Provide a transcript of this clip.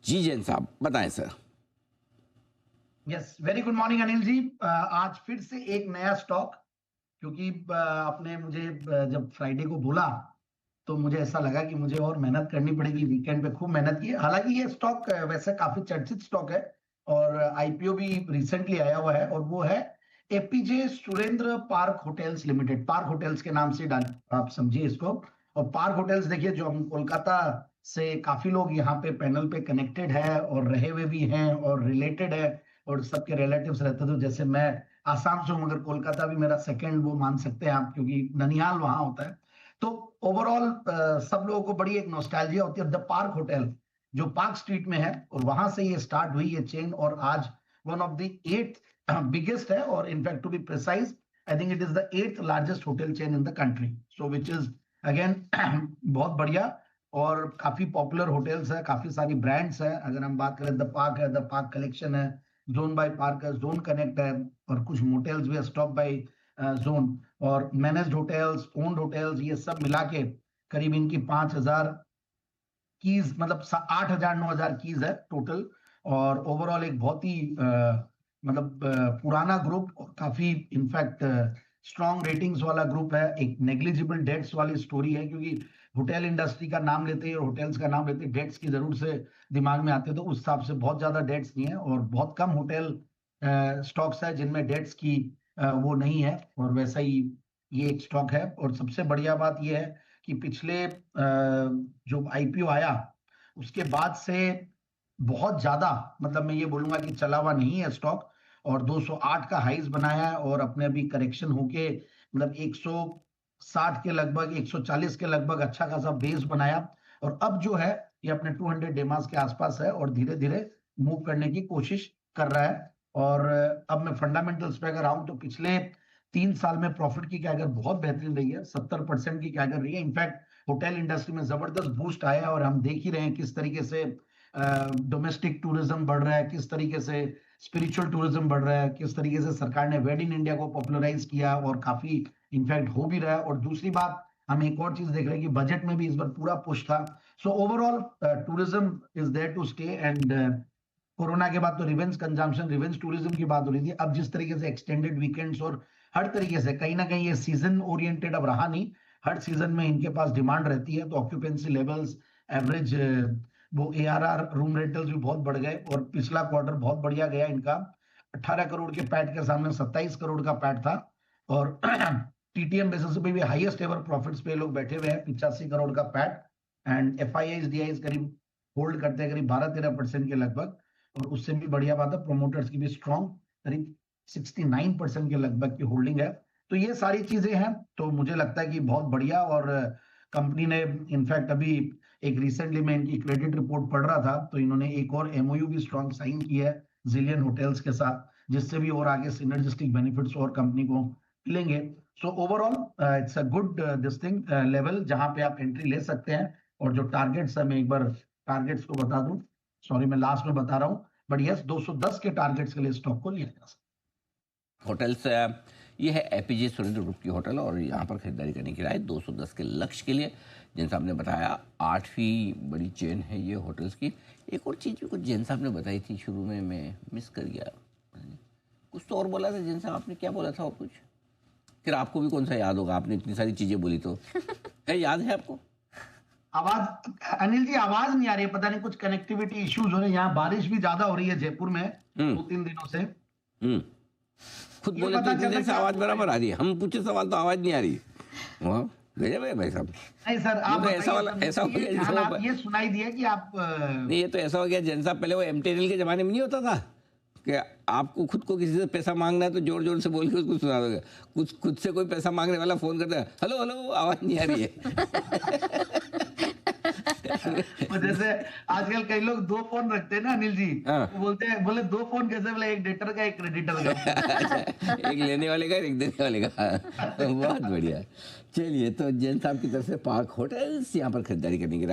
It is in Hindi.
जी जैन साहब बताएं sir. Yes, very good morning Anil ji. आज फिर से एक नया स्टॉक, क्योंकि आपने मुझे जब फ्राइडे को बोला तो मुझे ऐसा लगा कि मुझे और मेहनत करनी पड़ेगी। वीकेंड पे खूब मेहनत की। हालांकि ये स्टॉक वैसे काफी चर्चित स्टॉक है और आईपीओ भी रिसेंटली आया हुआ है, और वो है APJ Surendra park hotels limited. Park hotels के नाम से डाल आप समझिए इसको। और पार्क होटल्स देखिए, जो हम कोलकाता से काफी लोग यहाँ पे पैनल पे कनेक्टेड है और रहे हुए भी हैं और रिलेटेड है, और सबके रिलेटिव्स रहते थे। जैसे मैं आसाम से हूँ, मगर कोलकाता भी मेरा सेकंड वो मान सकते हैं आप, क्योंकि ननिहाल वहां होता है। तो ओवरऑल सब लोगों को बड़ी एक नॉस्टैल्जिया होती है। द पार्क होटल जो पार्क स्ट्रीट में है, और वहां से ये स्टार्ट हुई ये चेन, और आज one of the 8th biggest है, और in fact to be precise I think it is the 8th largest hotel chain in the country. So which is again बहुत बढ़िया। और काफी पॉपुलर होटल्स है, काफी सारी ब्रांड्स है। अगर हम बात करें, द पार्क है, द पार्क कलेक्शन है, जोन बाय पार्क है, जोन कनेक्ट है, और कुछ मोटेल्स भी है, स्टॉप बाय जोन, और मैनेज्ड होटल्स, ओन्ड होटल्स, ये सब मिला के करीब इनकी 5,000 कीज, मतलब 8,000 9,000 कीज है टोटल। और ओवरऑल एक बहुत ही पुराना ग्रुप, और काफी इनफैक्ट स्ट्रॉन्ग रेटिंग्स वाला ग्रुप है। एक नेग्लिजिबल डेट्स वाली स्टोरी है, क्योंकि होटल इंडस्ट्री का नाम लेते हैं और होटल्स का नाम लेते हैं, डेट्स की जरूर से दिमाग में आते हैं। तो उस हिसाब से बहुत ज्यादा डेट्स नहीं है, और बहुत कम होटल स्टॉक्स है जिनमें डेट्स की वो नहीं है, और वैसा ही ये एक स्टॉक है। और सबसे बढ़िया बात ये है कि पिछले जो आईपीओ आया उसके बाद से बहुत ज्यादा, मतलब मैं ये बोलूंगा कि चला हुआ नहीं है स्टॉक, और 208 का हाइज बनाया है, और अपने अभी करेक्शन होके मतलब 160 के लगभग, 140 के लगभग अच्छा खासा बेस बनाया। और अब जो है ये अपने 200 डेमास के आसपास है, और धीरे धीरे मूव करने की कोशिश कर रहा है। और अब मैं फंडामेंटल्स पे अगर आऊं, तो पिछले 3 साल में प्रॉफिट की कैगर बहुत बेहतरीन रही है, 70% की कैगर रही है। इनफैक्ट होटल इंडस्ट्री में जबरदस्त बूस्ट आया है, और हम देख ही रहे हैं किस तरीके से डोमेस्टिक टूरिज्म बढ़ रहा है, किस तरीके से स्पिरिचुअल टूरिज्म बढ़ रहा है, किस तरीके से सरकार ने वेड इन इंडिया को पॉपुलराइज किया, और काफी इनफैक्ट हो भी रहा है। और दूसरी बात, हम एक और चीज देख रहे हैं कि बजट में भी इस बार पूरा पुश था। So overall tourism is there to stay. And corona के बाद तो रिवेंज कंजम्पशन, रिवेंज टूरिज्म की बात हो रही थी। अब जिस तरीके से एक्सटेंडेड वीकेंड्स और हर तरीके से कहीं ना कहीं ये सीजन ओरिएंटेड अब रहा नहीं, हर सीजन में इनके पास डिमांड रहती है, तो ऑक्यूपेंसी लेवल्स, एवरेज वो एआरआर, रूम रेंटल्स भी बहुत बढ़ गए, और पिछला क्वार्टर बहुत बढ़िया गया इनका। 18 करोड़ के पैट के सामने 27 करोड़ का पैट था, और टीटीएम बेसिस पे भी हाईएस्ट एवर प्रॉफिट्स पे लोग बैठे हुए हैं, 85 करोड़ का पैट। एंड एफआईआई डीआई करीब होल्ड करते हैं करीब 12-13% के लगभग, और उससे भी बढ़िया बात है प्रोमोटर्स की भी स्ट्रॉन्ग, करीब 69% के लगभग की होल्डिंग है। तो ये सारी चीजें हैं, तो मुझे लगता है कि बहुत बढ़िया। और कंपनी ने इनफैक्ट अभी एक रिसेंटली मैं इनकी क्रेडिट रिपोर्ट पढ़ रहा था, तो इन्होंने एक और एमओयू भी स्ट्रॉन्ग साइन की है जिलियन होटल्स के साथ, जिससे भी और आगे सिनर्जिस्टिक बेनिफिट्स और कंपनी को मिलेंगे। So overall it's a good this thing level जहां पे आप एंट्री ले सकते हैं। और जो टारगेट्स है, मैं एक बार टारगेट्स को बता दूं, सॉरी मैं लास्ट में बता रहा हूं, बट यस 210 के टारगेट्स के लिए स्टॉक को लिया जा सकता होटल्स ये है एपीजे सुरेंद्र ग्रुप की होटल, और यहाँ पर खरीदारी करने की राय 210 के लक्ष्य के लिए। जैन साहब ने बताया 8वीं बड़ी चेन है ये होटल्स की। एक और चीज़ भी कुछ जैन साहब ने बताई थी शुरू में, मैं मिस कर गया। कुछ तो और बोला था जैन साहब, आपने क्या बोला था और कुछ? फिर आपको भी कौन सा याद होगा, आपने इतनी सारी चीज़ें बोली तो क्या याद है आपको? आवाज, अनिल जी आवाज नहीं आ रही है, पता नहीं कुछ कनेक्टिविटी इश्यूज हो रहे हैं। यहाँ बारिश भी ज्यादा हो रही है जयपुर में 2-3 दिनों से। खुद ये बोले तो पता इतनी चल देर रहा से है कि आवाज आप बराबर आ रही है, हम पूछे सवाल तो आवाज नहीं आ रही। वाह गजब है भाई साहब। नहीं सर, आप ये तो ऐसा बताइए वाला सर, ऐसा हो मुझे गया ये जैसे ध्यान वो ये सुनाई दिया कि आप नहीं, ये तो ऐसा हो गया जैन साहब, पहले वो एमटेरियल के जमाने में नहीं होता था कि आपको खुद को किसी से पैसा मांगना है तो जोर जोर से बोल के उसको सुना दोगे। कुछ खुद से कोई पैसा मांगने वाला फोन करता है, हेलो हेलो, आवाज नहीं आ रही है। और जैसे आजकल कई लोग 2 फोन रखते हैं ना अनिल जी, हाँ। वो बोलते हैं, बोले 2 फोन कैसे? बोले एक डेटर का, एक क्रेडिटर का। अच्छा, एक लेने वाले का एक देने वाले का। बहुत बढ़िया। चलिए, तो जैन साहब की तरफ से पार्क होटल्स यहाँ पर खरीदारी करने की